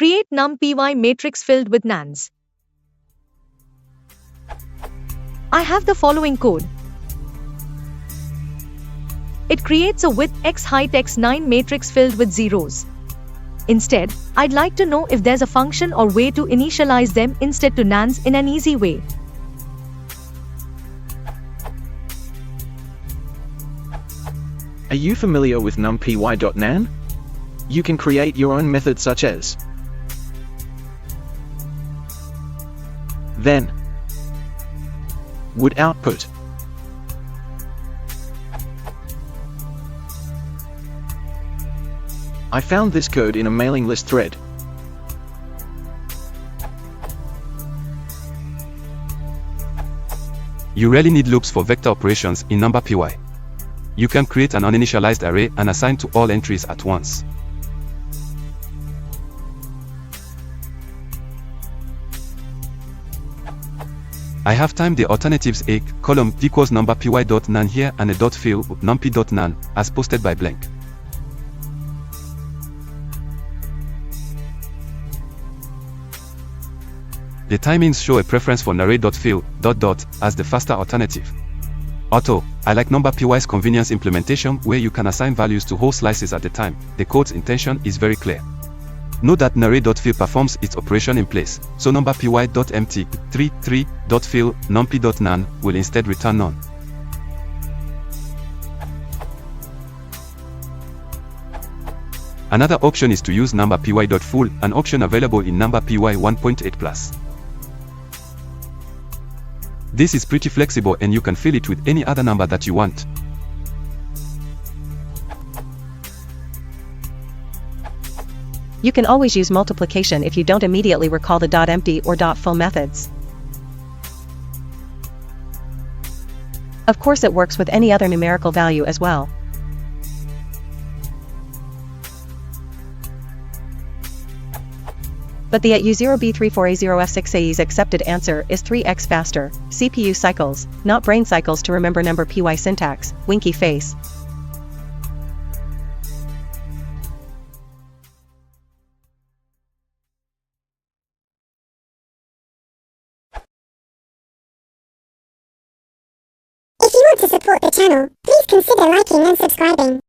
Create NumPy matrix filled with NaNs. I have the following code. It creates a width x height x9 matrix filled with zeros. Instead, I'd like to know if there's a function or way to initialize them instead to NaNs in an easy way. Are you familiar with numpy.nan? You can create your own method such as then would output I found this code in a mailing list thread. You really need loops for vector operations in NumPy. You can create an uninitialized array and assign to all entries at once. I have timed the alternatives a column equals NumPy.nan here and a dot fill numpy.nan as posted by blank. The timings show a preference for array.fill as the faster alternative. Although, I like NumPy's convenience implementation where you can assign values to whole slices at a time. The code's intention is very clear. Note that array.fill performs its operation in place, so numpy.empty 33.fill numpy.nan will instead return none. Another option is to use numpy.full, an option available in NumPy 1.8+. This is pretty flexible and you can fill it with any other number that you want. You can always use multiplication if you don't immediately recall the .empty or .full methods. Of course it works with any other numerical value as well. But the at U0B34A0F6AE's accepted answer is 3x faster. CPU cycles, not brain cycles to remember NumPy syntax. Winky face. If you want to support the channel, please consider liking and subscribing.